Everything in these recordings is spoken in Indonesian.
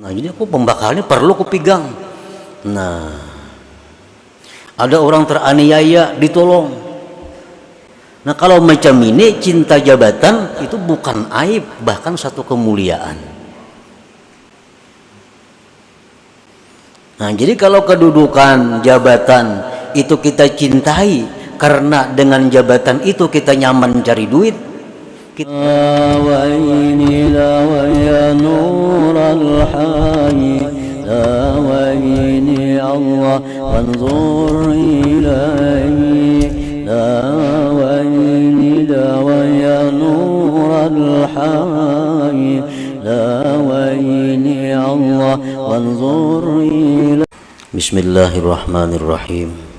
Nah, jadi aku pembakalnya perlu kupegang. Nah, ada orang teraniaya ditolong. Nah, kalau macam ini cinta jabatan itu bukan aib, bahkan satu kemuliaan. Nah, jadi kalau kedudukan jabatan itu kita cintai karena dengan jabatan itu kita nyaman cari duit. wa inni la wa ya nur al-hayy la wa inni Allah wanzur ilayhi la wa inni la wa ya nur al-hayy la wa inni Allah wanzur ilayhi. Bismillahirrahmanirrahim.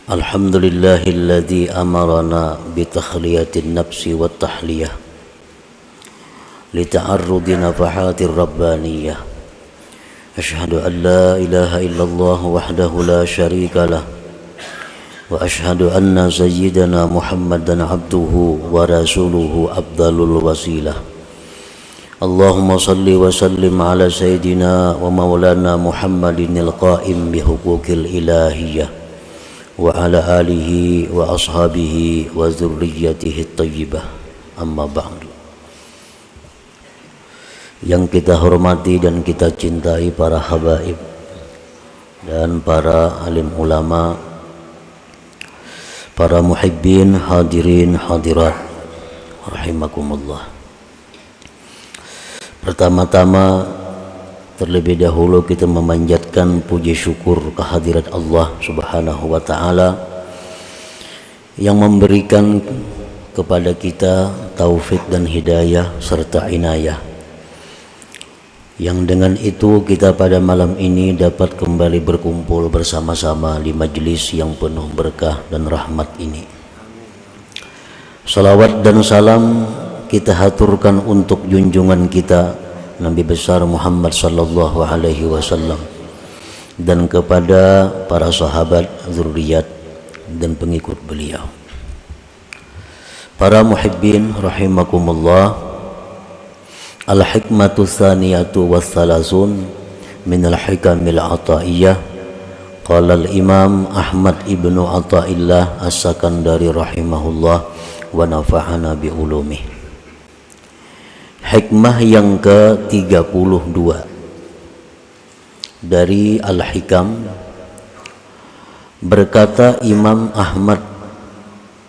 Alhamdulillahilladzi amarana bitakhliyati nafsi wa tahliyah lita'arrudi nafahatir rabbaniyah. Ashhadu an la ilaha illallah wahdahu la syarika lah wa ashhadu anna sayyidana Muhammadan abduhu wa rasuluhu afdalul wasilah. Allahumma salli wa sallim ala sayyidina wa maulana Muhammadinil qa'im bihuquqil ilahiyah wa ala alihi wa ashabihi wa dzurriyyatihi thayyibah. Amma ba'du. Yang kita hormati dan kita cintai para habaib dan para alim ulama, para muhibbin, hadirin, hadirat rahimakumullah. Pertama-tama, terlebih dahulu kita memanjatkan puji syukur kehadirat Allah Subhanahu wa taala yang memberikan kepada kita taufik dan hidayah serta inayah, yang dengan itu kita pada malam ini dapat kembali berkumpul bersama-sama di majelis yang penuh berkah dan rahmat ini. Salawat dan salam kita haturkan untuk junjungan kita Nabi besar Muhammad sallallahu alaihi wasallam dan kepada para sahabat, zuriat dan pengikut beliau. Para muhibbin rahimakumullah, al-hikmatu tsaniyatu wassalasun min al-hikamil ataiyah. Qala al-imam Ahmad ibnu Athaillah as-Sakandari rahimahullah wa nafa'ana bi ulumih. Hikmah yang ke-32 dari Al-Hikam, berkata Imam Ahmad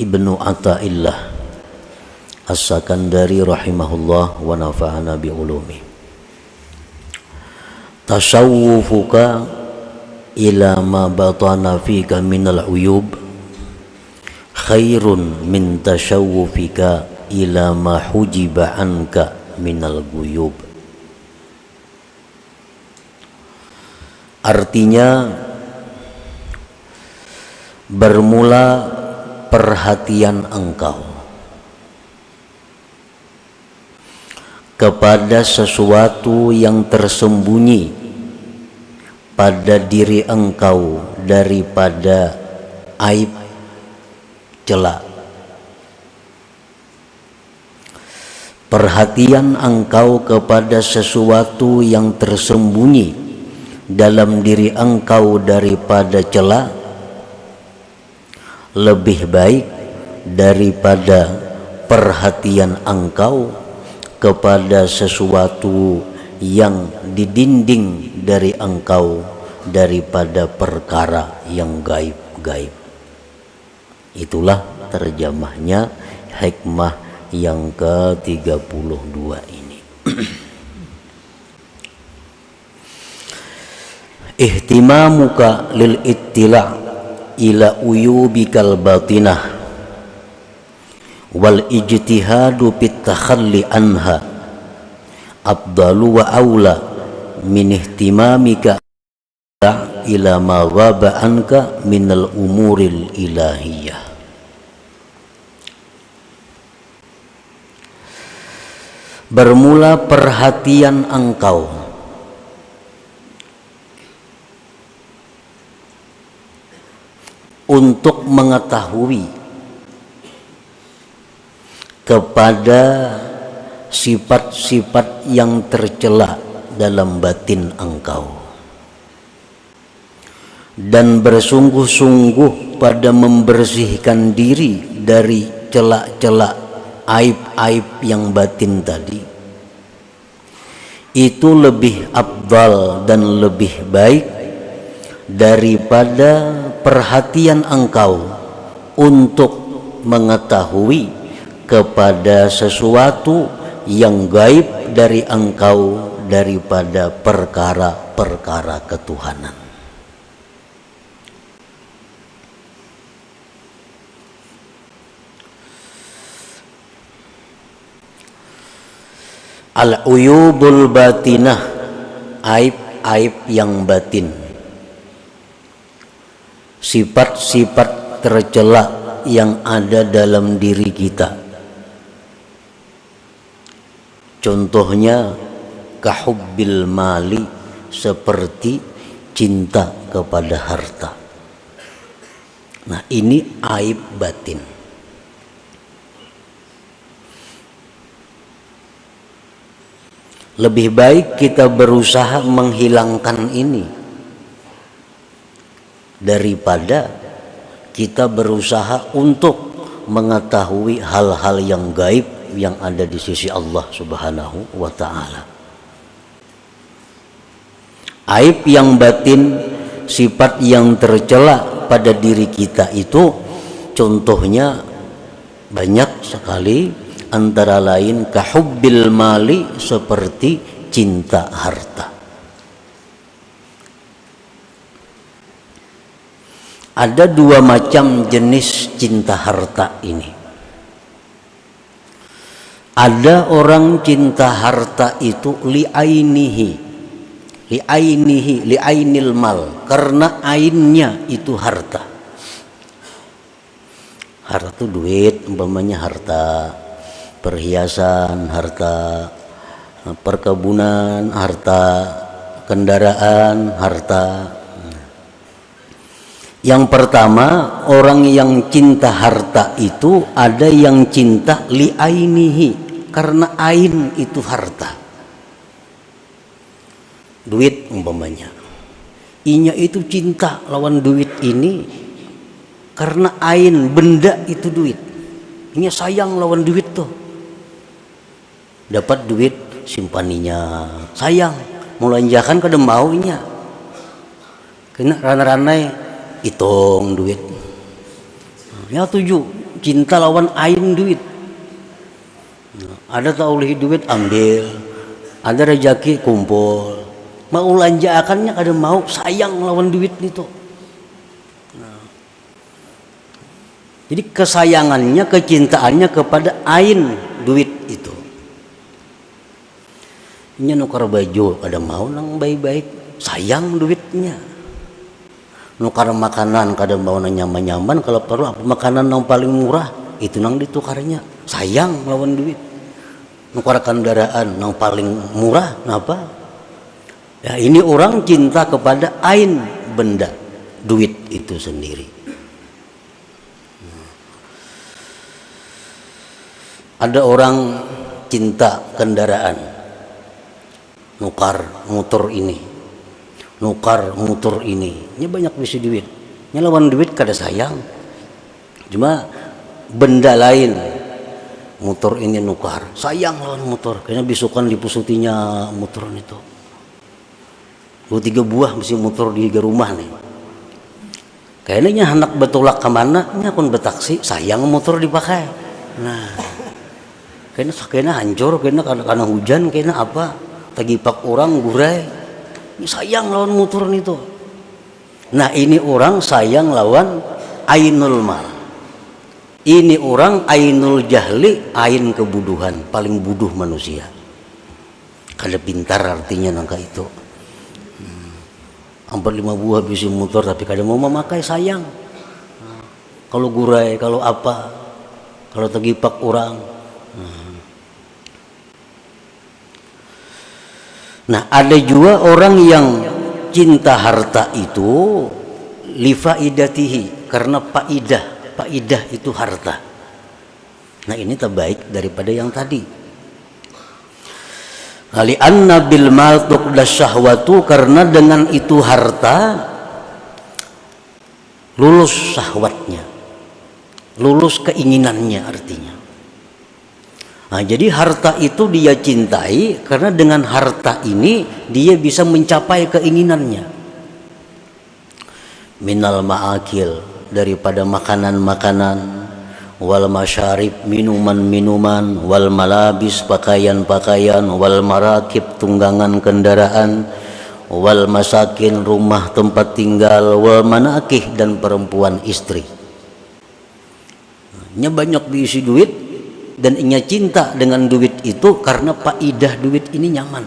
ibnu Athaillah as-Sakandari rahimahullah wa nafa'ana bi ulumi. Tasawwufuka ila ma batana fika minal uyub khairun min tasawwufika ila ma hujiba anka minal guyub. Artinya, bermula perhatian engkau kepada sesuatu yang tersembunyi pada diri engkau daripada aib, celah. Perhatian engkau kepada sesuatu yang tersembunyi dalam diri engkau daripada celah lebih baik daripada perhatian engkau kepada sesuatu yang didinding dari engkau daripada perkara yang gaib-gaib. Itulah terjemahnya hikmah yang ke-32 ini. Ihtimamuka lil ittila' ila uyubikal batinah wal ijtihadu fit takhalli anha afdalu wa aula min ihtimamika ila ma ghaba anka minal umuril ilahiyah. Bermula perhatian engkau untuk mengetahui kepada sifat-sifat yang tercela dalam batin engkau, dan bersungguh-sungguh pada membersihkan diri dari celak-celak aib-aib yang batin tadi, itu lebih afdal dan lebih baik daripada perhatian engkau untuk mengetahui kepada sesuatu yang gaib dari engkau daripada perkara-perkara ketuhanan. Al-uyubul batinah, aib-aib yang batin, sifat-sifat tercela yang ada dalam diri kita. Contohnya kahubbil mali, seperti cinta kepada harta. Nah, ini aib batin. Lebih baik kita berusaha menghilangkan ini daripada kita berusaha untuk mengetahui hal-hal yang gaib yang ada di sisi Allah Subhanahu wa ta'ala. Aib yang batin, sifat yang tercela pada diri kita itu contohnya banyak sekali, antara lain kahubbil mali, seperti cinta harta. Ada dua macam jenis cinta harta ini. Ada orang cinta harta itu li'ainil mal, karena ainnya itu harta. Harta itu duit, umpamanya harta perhiasan, harta perkebunan, harta kendaraan, harta. Yang pertama, orang yang cinta harta itu ada yang cinta li'ainihi, karena ain itu harta. Duit umpamanya, inya itu cinta lawan duit ini karena ain, benda itu duit. Inya sayang lawan duit tuh. Dapat duit simpaninya, sayang, mulanjakan kada maunya. Kena ranai-ranai hitung duit. Ya tuju, cinta lawan ain duit. Ada tak oleh duit ambil, ada rezeki kumpul. Mau lanjakannya kada mau, sayang lawan duit itu. Jadi kesayangannya, kecintaannya kepada ain duit itu. Nya nukar baju kada mau nang baik-baik, sayang duitnya. Nukar makanan kada mau nang nyaman-nyaman, kalau perlu apa makanan yang paling murah itu nang ditukarnya, sayang lawan duit. Nukar kendaraan yang paling murah, kenapa? Ya ini orang cinta kepada ain, benda, duit itu sendiri. Ada orang cinta kendaraan, nukar motor ini, nukar motor ini, ini banyak bisa duit. Ini lawan duit kada sayang, cuma benda lain, motor ini nukar, sayang lawan motor, kayaknya bisukan dipusutinya motor itu. 2-3 buah mesti motor di rumah nih. Kayaknya anak betulak kemana, ini akun betaksi, sayang motor dipakai. Nah, kayaknya hancur, kayaknya karena hujan, kayaknya apa, tagipak orang gurai, ini sayang lawan motor itu. Nah ini orang sayang lawan ainul mal. Ini orang ainul jahli, ain kebuduhan, paling buduh manusia. Kada pintar artinya nangka itu. Hampir 5 buah bisi motor tapi kada mau memakai, sayang. Kalau gurai, kalau apa, kalau tagipak orang. Nah ada juga orang yang cinta harta itu lifaidatihi, karena faidah itu harta. Nah ini terbaik daripada yang tadi. Ali anna bil mal tuqda syahwatu, karena dengan itu harta lulus syahwatnya, lulus keinginannya artinya. Nah, jadi harta itu dia cintai karena dengan harta ini dia bisa mencapai keinginannya. Minal ma'akil, daripada makanan-makanan, wal masyarib, minuman-minuman, wal malabis, pakaian-pakaian, wal marakib, tunggangan kendaraan, wal masakin, rumah tempat tinggal, wal manakih, dan perempuan istri. Nya banyak diisi duit dan inya cinta dengan duit itu karena faidah duit ini nyaman.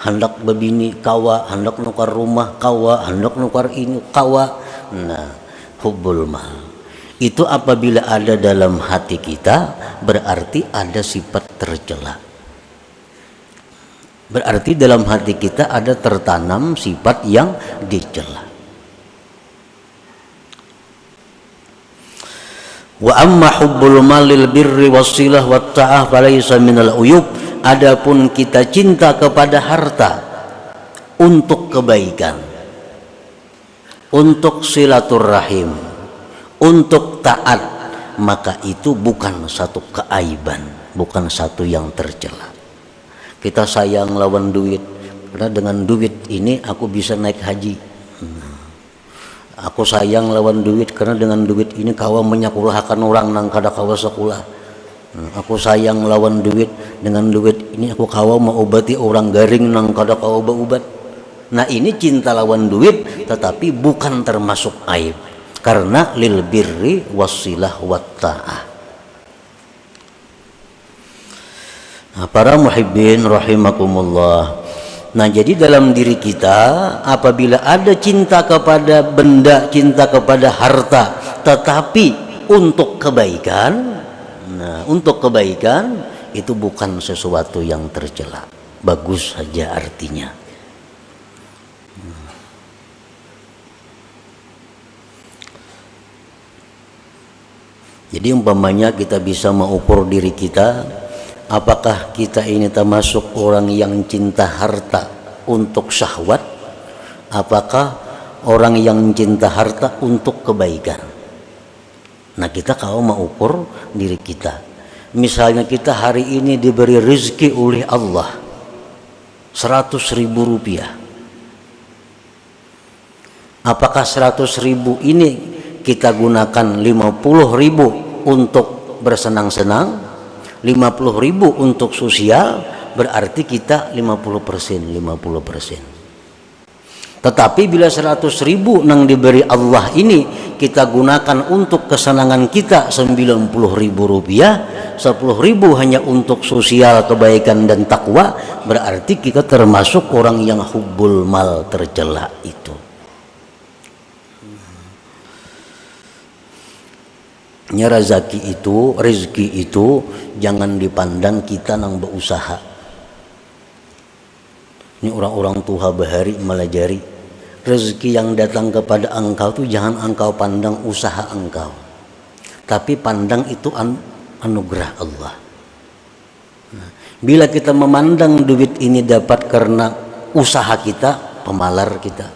Hendak babini kawa, hendak nukar rumah kawa, hendak nukar ini kawa. Nah, hubbul mal itu apabila ada dalam hati kita berarti ada sifat tercela. Berarti dalam hati kita ada tertanam sifat yang dicela. Wa amma hubbul malil birri wassilah wat ta'ah falaysa minal uyub. Adapun kita cinta kepada harta untuk kebaikan, untuk silaturahim, untuk taat, maka itu bukan satu keaiban, bukan satu yang tercela. Kita sayang lawan duit karena dengan duit ini aku bisa naik haji. Aku sayang lawan duit karena dengan duit ini kawa menyakulahkan orang nang kada kawa sekolah. Aku sayang lawan duit, dengan duit ini aku kawa mau obati orang garing nang kada kawa obat. Nah, ini cinta lawan duit tetapi bukan termasuk aib. Karena lil birri wassilah wat ta'ah. Nah, para muhibbin rahimakumullah. Nah, jadi dalam diri kita apabila ada cinta kepada benda, cinta kepada harta, tetapi untuk kebaikan, nah untuk kebaikan itu bukan sesuatu yang tercela, bagus saja artinya. Jadi umpamanya kita bisa mengukur diri kita, apakah kita ini termasuk orang yang cinta harta untuk syahwat, apakah orang yang cinta harta untuk kebaikan. Nah, kita kalau mengukur diri kita, misalnya kita hari ini diberi rezeki oleh Allah 100.000 rupiah, apakah 100.000 ini kita gunakan 50.000 untuk bersenang-senang, 50.000 untuk sosial, berarti kita 50%. Tetapi bila 100.000 yang diberi Allah ini kita gunakan untuk kesenangan kita 90.000 rupiah, 10.000 hanya untuk sosial, kebaikan dan takwa, berarti kita termasuk orang yang hubbul mal, tercela itu. Rezeki itu jangan dipandang kita nang berusaha. Ini orang-orang tua bahari melajari rezeki yang datang kepada engkau itu jangan engkau pandang usaha engkau, tapi pandang itu anugerah Allah. Nah, bila kita memandang duit ini dapat karena usaha kita, pemalar kita,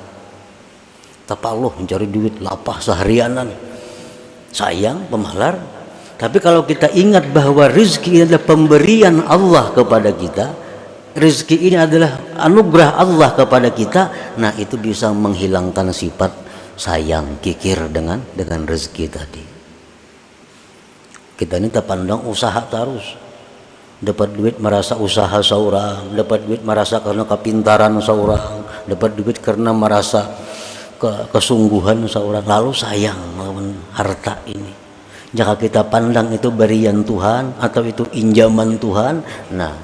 tapaloh mencari duit lapah seharianan, sayang, pemalar. Tapi kalau kita ingat bahwa rezeki ini adalah pemberian Allah kepada kita, rezeki ini adalah anugerah Allah kepada kita, nah itu bisa menghilangkan sifat sayang, kikir dengan rezeki tadi. Kita ini terpandang usaha terus, dapat duit merasa usaha seorang, dapat duit merasa karena kepintaran seorang, dapat duit karena merasa kesungguhan seorang, lalu sayang melawan harta ini. Jika kita pandang itu berian Tuhan atau itu injaman Tuhan, nah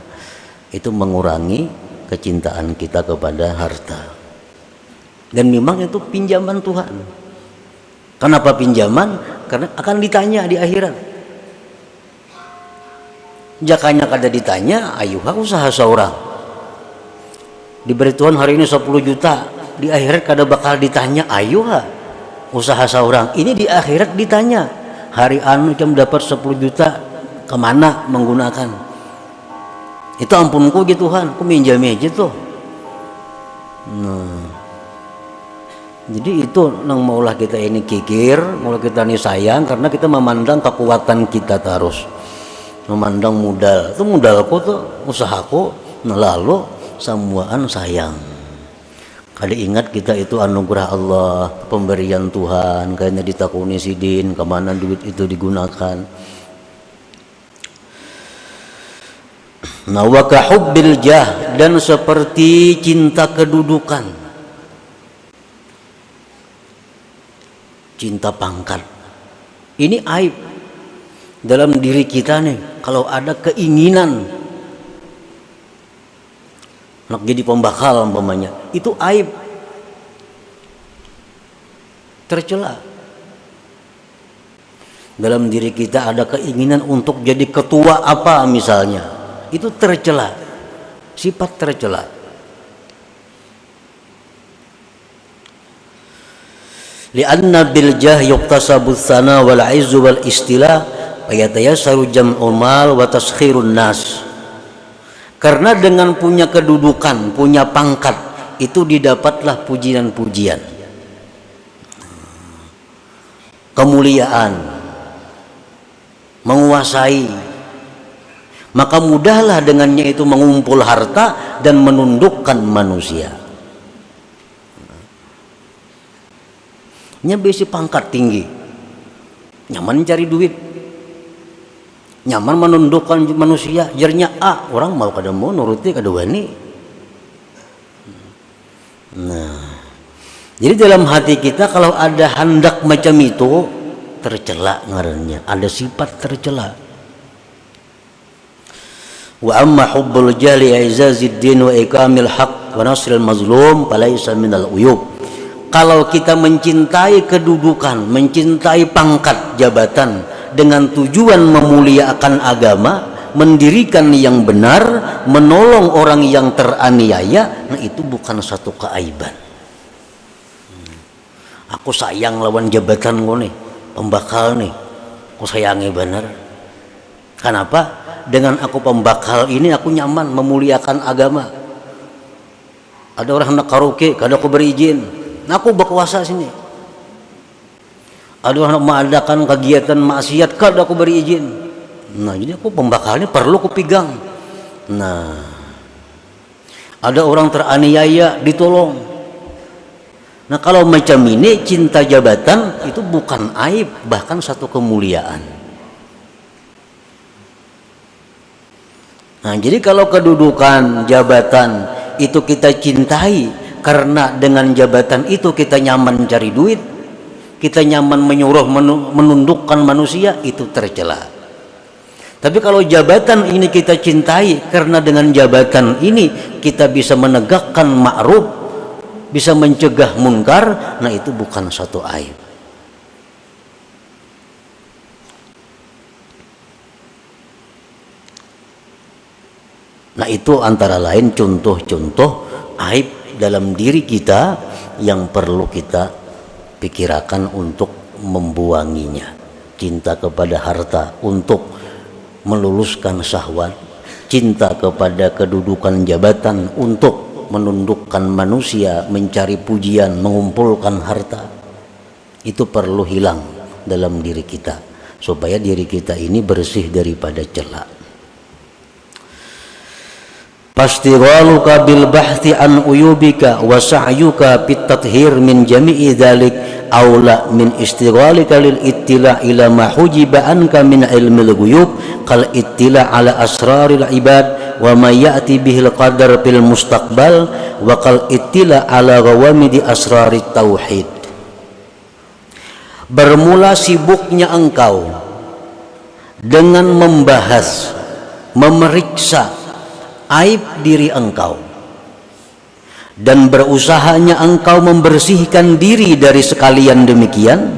itu mengurangi kecintaan kita kepada harta. Dan memang itu pinjaman Tuhan. Kenapa pinjaman? Karena akan ditanya di akhirat. Jakanya kada ditanya, ayuha usaha seorang. Diberi Tuhan hari ini 10 juta, di akhirat kada bakal ditanya, ayuha usaha seorang. Ini di akhirat ditanya, hari anu jam dapat 10 juta kemana menggunakan. Itu ampunku gitu Tuhan, aku minjam aja tuh. Nah, jadi itu nang maulah kita ini kikir, maulah kita ini sayang karena kita memandang kekuatan kita terus, memandang modal. Itu modalku tuh, usahaku, nah lalu samuaan sayang. Kali ingat kita itu anugerah Allah, pemberian Tuhan, kayaknya ditakuni sidin, kemana duit itu digunakan. Nah, wa kahubbil jah, dan seperti cinta kedudukan, cinta pangkat. Ini aib dalam diri kita nih. Kalau ada keinginan nak jadi pembakal umpamanya, itu aib, tercela. Dalam diri kita ada keinginan untuk jadi ketua apa misalnya, itu tercela, sifat tercela. Lianna bil jah yuktasabu tsana wal izzu wal istila fayatayassaru jam'ul mal wa taskhirun nas. Karena dengan punya kedudukan, punya pangkat, itu didapatlah pujian-pujian, kemuliaan, menguasai. Maka mudahlah dengannya itu mengumpul harta dan menundukkan manusia. Nya besi pangkat tinggi, nyaman cari duit, nyaman menundukkan manusia. Jernya orang mau kada mau nuruti kada wani. Nah, jadi dalam hati kita kalau ada hendak macam itu, tercela ngarannya, ada sifat tercela. Wa amma hubbul jali i'zaziddin wa ikamil haq wa nasril mazlum falaysa minal uyub. Kalau kita mencintai kedudukan, mencintai pangkat jabatan dengan tujuan memuliakan agama, mendirikan yang benar, menolong orang yang teraniaya, nah itu bukan satu keaiban. Aku sayang lawan jabatan gue nih, pembakal nih, aku sayangi benar. Kenapa? Dengan aku pembakal ini aku nyaman memuliakan agama. Ada orang hendak karaoke, kada aku berizin, nah aku berkuasa sini. Ada orang mengadakan kegiatan maksiat, kada aku beri izin. Nah, jadi aku pembakalnya perlu aku pegang. Nah, ada orang teraniaya, ditolong. Nah, kalau macam ini cinta jabatan itu bukan aib, bahkan satu kemuliaan. Nah, jadi kalau kedudukan jabatan itu kita cintai karena dengan jabatan itu kita nyaman cari duit, kita nyaman menyuruh menundukkan manusia, itu tercela. Tapi kalau jabatan ini kita cintai karena dengan jabatan ini kita bisa menegakkan ma'ruf, bisa mencegah munkar, nah itu bukan satu aib. Nah itu antara lain contoh-contoh aib dalam diri kita yang perlu kita pikirkan untuk membuanginya. Cinta kepada harta untuk meluluskan syahwat, cinta kepada kedudukan jabatan untuk menundukkan manusia, mencari pujian, mengumpulkan harta, itu perlu hilang dalam diri kita supaya diri kita ini bersih daripada cela. Fastighaluka bil bahthi an uyubika wa sa'yuka fit tathhir min jami'i dzalik aula min istighalika lil ittila' ila ma hujiba anka min ilmil ghuyub kal ittila' ala asraril ibad wa ma ya'ti bihil qadar fil mustaqbal wa kal ittila' ala ghawamidi asrarit tauhid. Bermula sibuknya engkau dengan membahas, memeriksa aib diri engkau dan berusahanya engkau membersihkan diri dari sekalian demikian,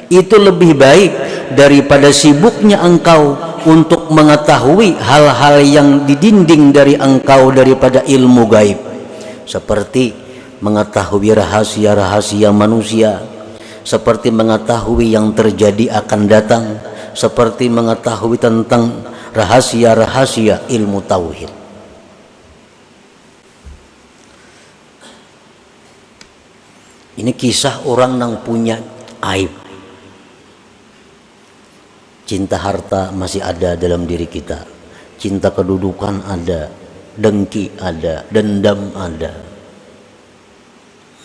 itu lebih baik daripada sibuknya engkau untuk mengetahui hal-hal yang didinding dari engkau daripada ilmu gaib, seperti mengetahui rahasia-rahasia manusia, seperti mengetahui yang terjadi akan datang, seperti mengetahui tentang rahasia-rahasia ilmu tauhid. Ini kisah orang yang punya aib. Cinta harta masih ada dalam diri kita, cinta kedudukan ada, dengki ada, dendam ada.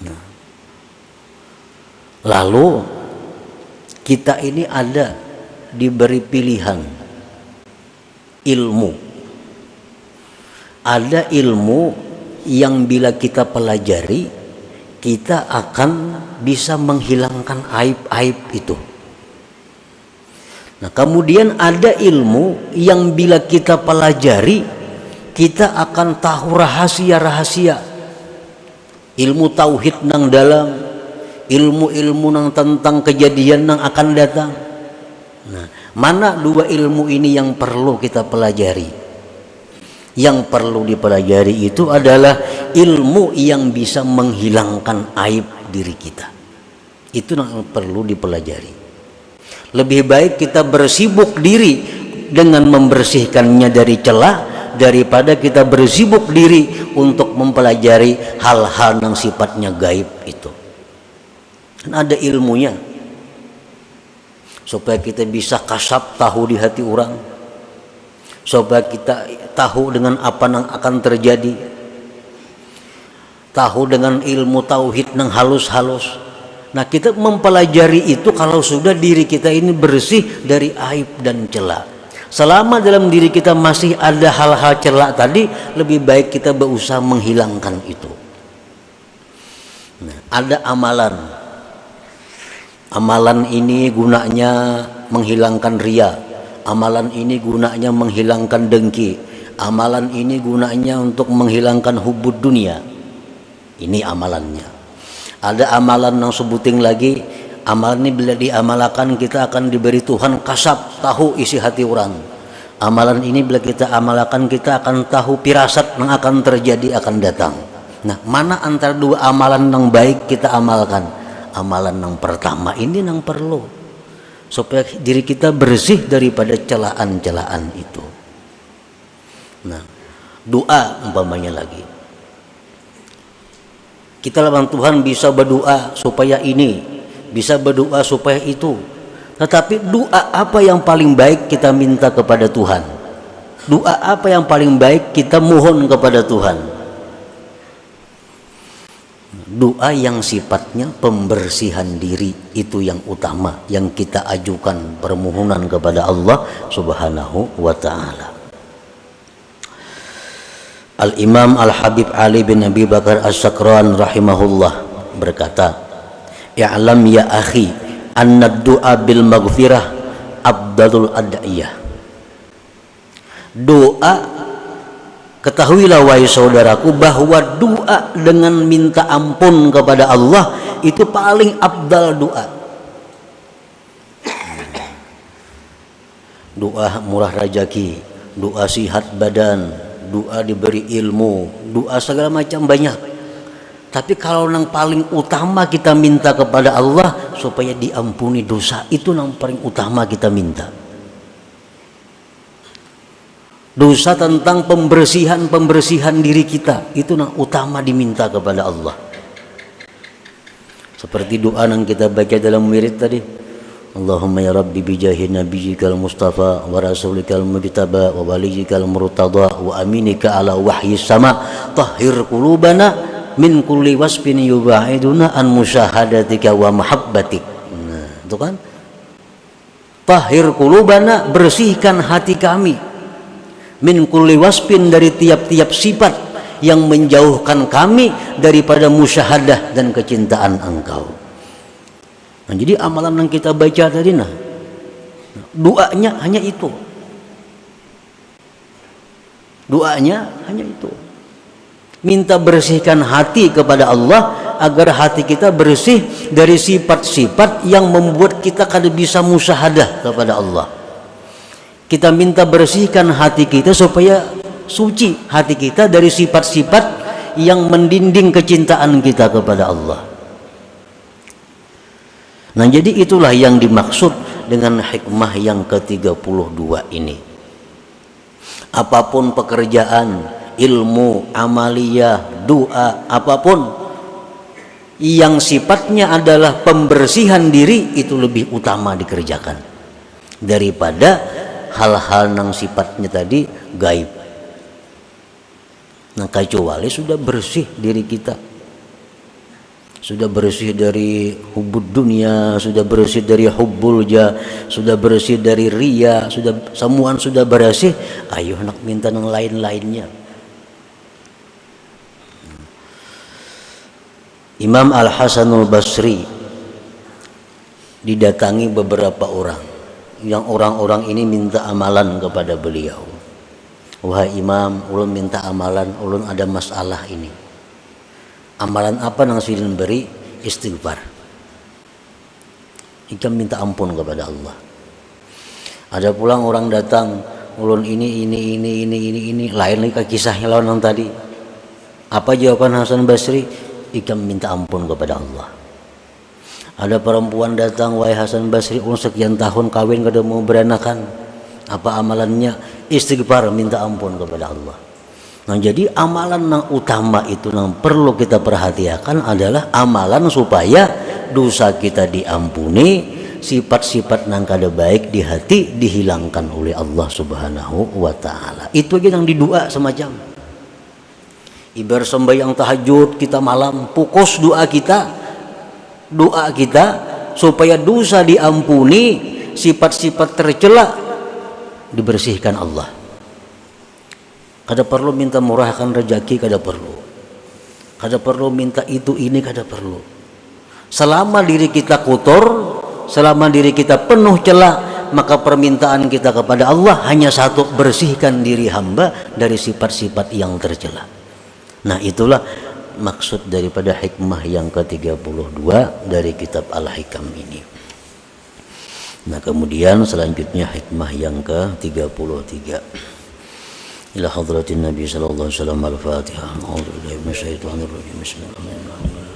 Nah, lalu kita ini ada diberi pilihan ilmu. Ada ilmu yang bila kita pelajari, kita akan bisa menghilangkan aib-aib itu. Nah, kemudian ada ilmu yang bila kita pelajari, kita akan tahu rahasia-rahasia. Ilmu tauhid nang dalam, ilmu-ilmu nang tentang kejadian nang akan datang. Nah, mana dua ilmu ini yang perlu kita pelajari? Yang perlu dipelajari itu adalah ilmu yang bisa menghilangkan aib diri kita. Itu yang perlu dipelajari. Lebih baik kita bersibuk diri dengan membersihkannya dari celah daripada kita bersibuk diri untuk mempelajari hal-hal yang sifatnya gaib itu. Dan ada ilmunya supaya kita bisa kasab tahu di hati orang, supaya kita tahu dengan apa yang akan terjadi, tahu dengan ilmu tauhid yang halus-halus. Nah, kita mempelajari itu kalau sudah diri kita ini bersih dari aib dan celah. Selama dalam diri kita masih ada hal-hal celah tadi, lebih baik kita berusaha menghilangkan itu. Nah, ada amalan. Amalan ini gunanya menghilangkan ria. Amalan ini gunanya menghilangkan dengki. Amalan ini gunanya untuk menghilangkan hubud dunia. Ini amalannya. Ada amalan yang sebuting lagi, amalan ini bila diamalkan kita akan diberi Tuhan kasab tahu isi hati orang. Amalan ini bila kita amalkan kita akan tahu firasat yang akan terjadi akan datang. Nah, mana antara dua amalan yang baik kita amalkan? Amalan yang pertama ini yang perlu supaya diri kita bersih daripada celaan-celaan itu. Nah, doa umpamanya lagi. Kita lawan Tuhan bisa berdoa supaya ini, bisa berdoa supaya itu. Tetapi doa apa yang paling baik kita minta kepada Tuhan? Doa apa yang paling baik kita mohon kepada Tuhan? Doa yang sifatnya pembersihan diri itu yang utama, yang kita ajukan permohonan kepada Allah Subhanahu wa ta'ala. Al-Imam Al-Habib Ali bin Abi Bakar As-Sakran rahimahullah berkata, "I'lam ya akhi anna du'a bil maghfirah afdalul ad'iyah." Doa, ketahuilah wahai saudaraku bahwa doa dengan minta ampun kepada Allah itu paling afdal doa. Doa murah rezeki, doa sihat badan, doa diberi ilmu, doa segala macam banyak. Tapi kalau yang paling utama kita minta kepada Allah supaya diampuni dosa, itu yang paling utama kita minta. Dosa tentang pembersihan diri kita, itu yang utama diminta kepada Allah. Seperti doa yang kita baca dalam wirid tadi, Allahumma ya Rabbi bijahi nabiyyikal mustafa wa rasulikal mujtaba wa waliyikal murtada wa aminika ala wahyi sama tahhir qulubana min kulli wasfin yubaiduna an musyahadatika wa mahabbatik. Nah, itu kan, tahhir qulubana, bersihkan hati kami, min kulli wasfin, dari tiap-tiap sifat yang menjauhkan kami daripada musyahadah dan kecintaan Engkau. Nah, jadi amalan yang kita baca tadi, nah, doanya hanya itu. Doanya hanya itu. Minta bersihkan hati kepada Allah agar hati kita bersih dari sifat-sifat yang membuat kita kada bisa musyahadah kepada Allah. Kita minta bersihkan hati kita supaya suci hati kita dari sifat-sifat yang mendinding kecintaan kita kepada Allah. Nah, jadi itulah yang dimaksud dengan hikmah yang ke-32 ini. Apapun pekerjaan, ilmu, amaliyah, doa, apapun yang sifatnya adalah pembersihan diri itu lebih utama dikerjakan daripada hal-hal yang sifatnya tadi gaib. Nah, kecuali sudah bersih diri kita, sudah bersih dari hubud dunia, sudah bersih dari hubbul jah, sudah bersih dari riya, sudah semuaan sudah bersih, ayo nak minta yang lain-lainnya. Imam Al-Hasanul Basri didatangi beberapa orang, yang orang-orang ini minta amalan kepada beliau. Wahai Imam, ulun minta amalan, ulun ada masalah ini. Amalan apa nang silin beri? Istighfar. Ikam minta ampun kepada Allah. Ada pulang orang datang, ulun ini lain lagi kisahnya lawan yang tadi. Apa jawaban Hasan Basri? Ikam minta ampun kepada Allah. Ada perempuan datang, wahai Hasan Basri, ulun sekian tahun kawin kada mau beranakan. Apa amalannya? Istighfar, minta ampun kepada Allah. Nah, jadi amalan yang utama itu yang perlu kita perhatikan adalah amalan supaya dosa kita diampuni, sifat-sifat yang kada baik di hati dihilangkan oleh Allah Subhanahu wa taala. Itu aja yang didoa semacam. Ibarat sembahyang tahajud kita malam, fokus doa kita supaya dosa diampuni, sifat-sifat tercela dibersihkan Allah. Kada perlu minta murahkan rezeki, kada perlu minta itu ini, kada perlu. Selama diri kita kotor, selama diri kita penuh celah, maka permintaan kita kepada Allah hanya satu, bersihkan diri hamba dari sifat-sifat yang tercela. Nah, itulah maksud daripada hikmah yang ke-32 dari kitab Al-Hikam ini. Nah, kemudian selanjutnya hikmah yang ke-33. Ila hadratin Nabi sallallahu alaihi wasallam. Al-Fatihah. A'udzubillahi minasyaitonir rajim. Bismillahirrahmanirrahim.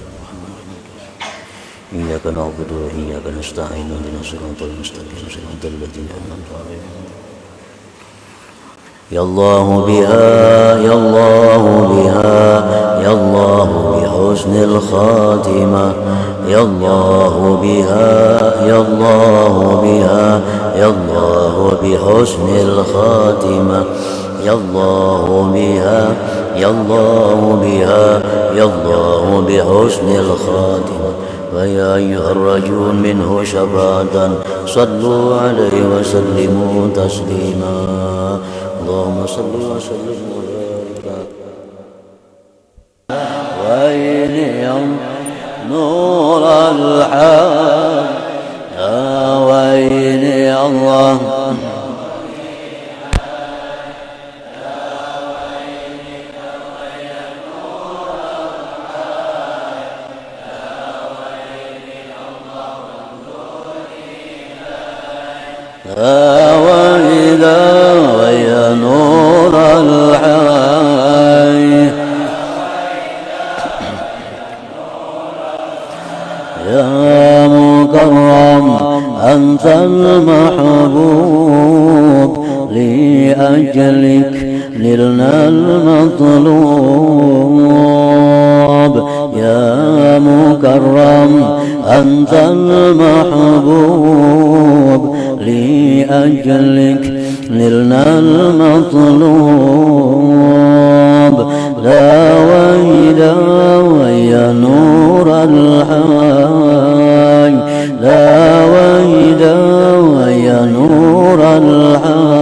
Iyyaka na'budu wa iyyaka nasta'in. Ihdinas siratal mustaqim. Siratal ladzina an'amta 'alaihim. Ya Allah biha, ya Allah biha, ya Allah bi husnil khatimah. Ya Allah biha, ya Allah biha, ya Allah bi husnil khatimah. Ya Allah biha, ya Allah biha, ya Allah bi husnil khatimah. Wa ya ayyuhar rajul minhu syafa'atan sallu alaihi wa sallimu taslima. Allahumma salli wa sallim wa barik. Wa iliyam nur al-haq, wa ili Allah. وإذا ويا نور الحي يا مكرم أنت المحبوب لأجلك نلنا المطلوب يا مكرم أنت المحبوب لأجلك نلنا المطلوب لا ويلا ويا نور الحي لا ويلا ويا نور الحي